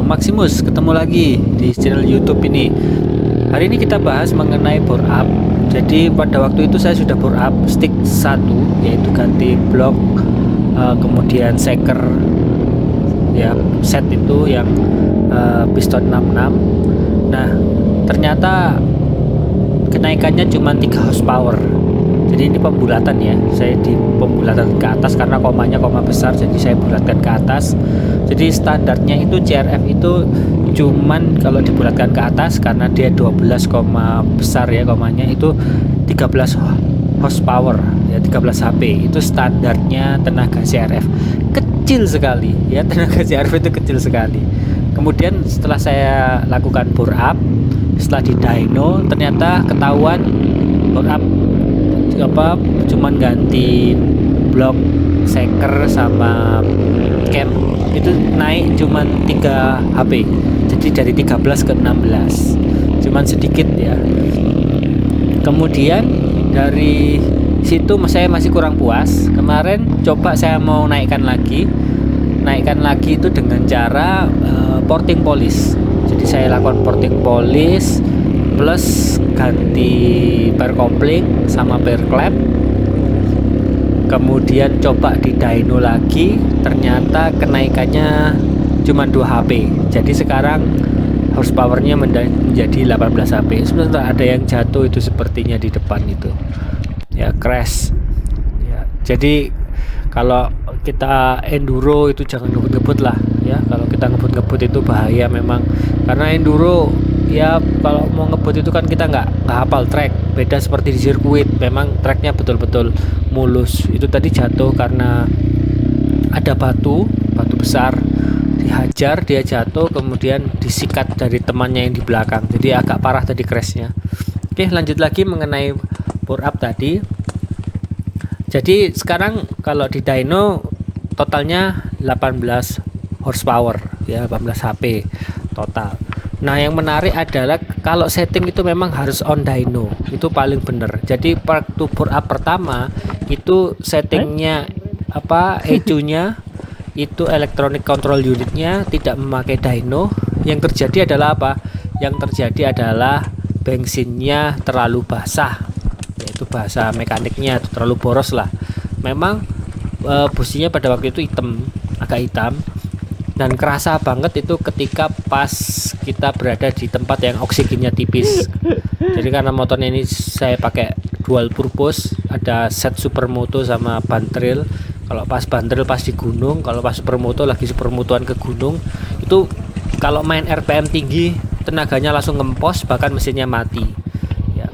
Maximus, ketemu lagi di channel YouTube ini. Hari ini kita bahas mengenai bore up. Jadi pada waktu itu saya sudah bore up stick 1, yaitu ganti blok, kemudian shaker ya, set itu yang piston 66. Nah, ternyata kenaikannya cuma 3 horsepower. Jadi ini pembulatan ya, saya di pembulatan ke atas karena komanya koma besar, jadi saya bulatkan ke atas. Jadi standarnya itu CRF itu cuman kalau dibulatkan ke atas karena dia 12 koma besar ya, komanya itu 13 horsepower ya, 13 HP. Itu standarnya tenaga CRF. Kecil sekali ya, tenaga CRF itu kecil sekali. Kemudian setelah saya lakukan bore up, setelah di dyno ternyata ketahuan bore up cuman ganti blok shaker sama cam itu naik cuman 3 HP, jadi dari 13 ke 16, cuman sedikit ya. Kemudian dari situ saya masih kurang puas. Kemarin coba saya mau naikkan lagi itu dengan cara porting polish. Jadi saya lakukan porting polish plus ganti per kopling sama per klep. Kemudian coba di dyno lagi, ternyata kenaikannya cuma 2 HP. Jadi sekarang horsepowernya menjadi 18 HP. Sebenarnya ada yang jatuh itu sepertinya di depan itu. Ya, crash. Ya, jadi kalau kita enduro itu jangan ngebut-ngebut lah ya. Kalau kita ngebut-ngebut itu bahaya memang, karena enduro ya kalau mau ngebut itu kan kita nggak hafal track, beda seperti di sirkuit. Memang tracknya betul-betul mulus. Itu tadi jatuh karena ada batu besar, dihajar, dia jatuh, kemudian disikat dari temannya yang di belakang, jadi agak parah tadi crashnya. Oke, lanjut lagi mengenai bore up tadi. Jadi sekarang kalau di dyno totalnya 18 horsepower ya, 18 HP total. Nah, yang menarik adalah kalau setting itu memang harus on dyno, itu paling benar. Jadi waktu bore up pertama itu settingnya ECU-nya itu electronic control unitnya tidak memakai dyno. Yang terjadi adalah apa? Yang terjadi adalah bensinnya terlalu basah, yaitu bahasa mekaniknya itu terlalu boros lah. Memang businya pada waktu itu agak hitam. Dan kerasa banget itu ketika pas kita berada di tempat yang oksigennya tipis. Jadi karena motornya ini saya pakai dual purpose, ada set supermoto sama bantril. Kalau pas bantril pas di gunung, kalau pas supermoto lagi supermotoan ke gunung, itu kalau main RPM tinggi tenaganya langsung ngempos, bahkan mesinnya mati. Ya.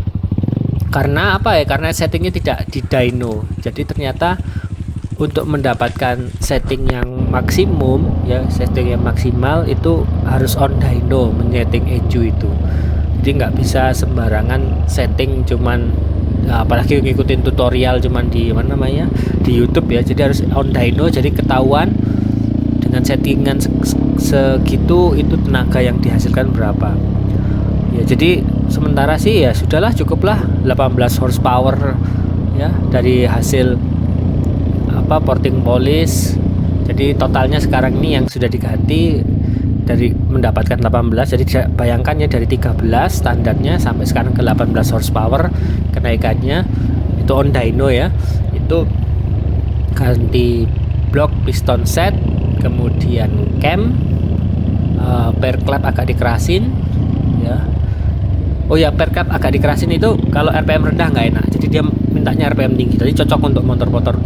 Karena apa ya? Karena settingnya tidak di dyno. Jadi ternyata untuk mendapatkan setting yang maksimum ya, setting yang maksimal itu harus on dyno menyeting ECU itu. Jadi nggak bisa sembarangan setting cuman ya, apalagi ngikutin tutorial cuman di di YouTube ya. Jadi harus on dyno, jadi ketahuan dengan settingan segitu itu tenaga yang dihasilkan berapa. Ya, jadi sementara sih ya sudahlah, cukuplah 18 horsepower ya dari hasil porting polish. Jadi totalnya sekarang ini yang sudah diganti dari mendapatkan 18. Jadi bayangkan ya, dari 13 standarnya sampai sekarang ke 18 horsepower kenaikannya. Itu on dyno ya. Itu ganti blok piston set, kemudian cam, per klep agak dikerasin ya. Oh ya, per klep agak dikerasin itu kalau RPM rendah nggak enak. Jadi dia mintanya RPM tinggi. Jadi cocok untuk motor-motor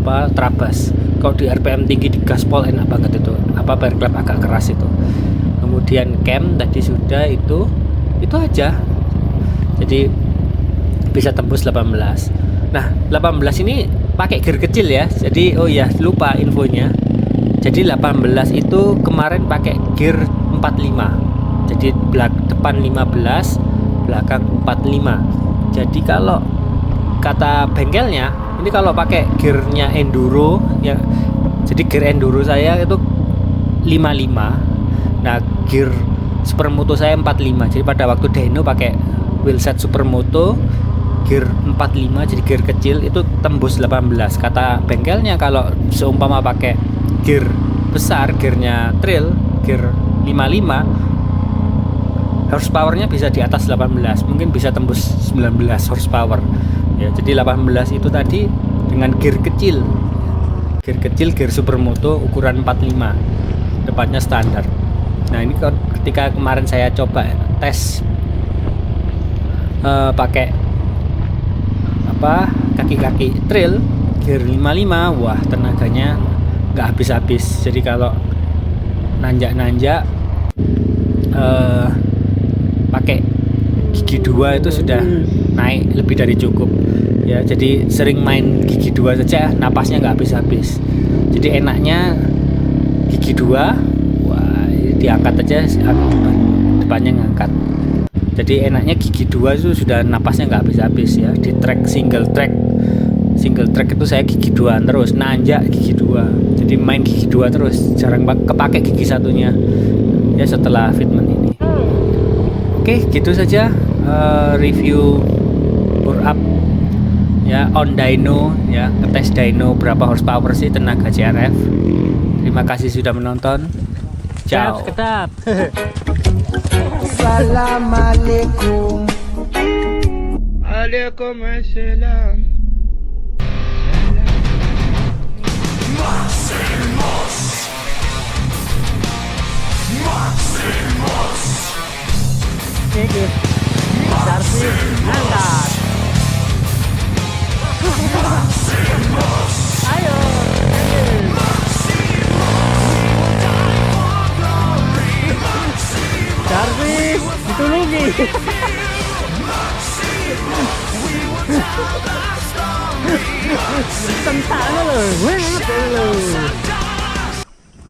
trabas. Kalau di RPM tinggi di gaspol enak banget itu. Per klep agak keras itu. Kemudian cam tadi sudah, itu aja. Jadi bisa tembus 18. Nah, 18 ini pakai gear kecil ya. Jadi lupa infonya. Jadi 18 itu kemarin pakai gear 45. Jadi depan 15, belakang 45. Jadi kalau kata bengkelnya, ini kalau pakai gearnya enduro ya, jadi gear enduro saya itu 55. Nah, gear supermoto saya 45. Jadi pada waktu dyno pakai wheelset supermoto gear 45, jadi gear kecil itu tembus 18. Kata bengkelnya kalau seumpama pakai gear besar, gearnya trail, gear 55, horsepowernya bisa di atas 18, mungkin bisa tembus 19 horsepower ya. Jadi 18 itu tadi dengan gear kecil, gear supermoto ukuran 45, depannya standar. Nah ini ketika kemarin saya coba tes pakai kaki-kaki trail gear 55, wah tenaganya nggak habis-habis. Jadi kalau nanjak pakai gigi 2 itu sudah naik lebih dari cukup ya. Jadi sering main gigi 2 saja napasnya nggak habis-habis. Jadi enaknya gigi 2, wah diangkat aja, depannya ngangkat. Jadi enaknya gigi 2 itu sudah napasnya nggak habis-habis ya. Di track single track itu saya gigi 2 terus, nanjak gigi 2. Jadi main gigi 2 terus, jarang kepake gigi satunya ya setelah fitment ini. Oke, gitu saja review bore up ya on dyno ya, ngetes dyno berapa horsepower sih tenaga CRF. Terima kasih sudah menonton. Ciao. Assalamualaikum. Waalaikumsalam. Sedikit Darcy angkat. Ayo Darcy ditulungi. Tentang lo,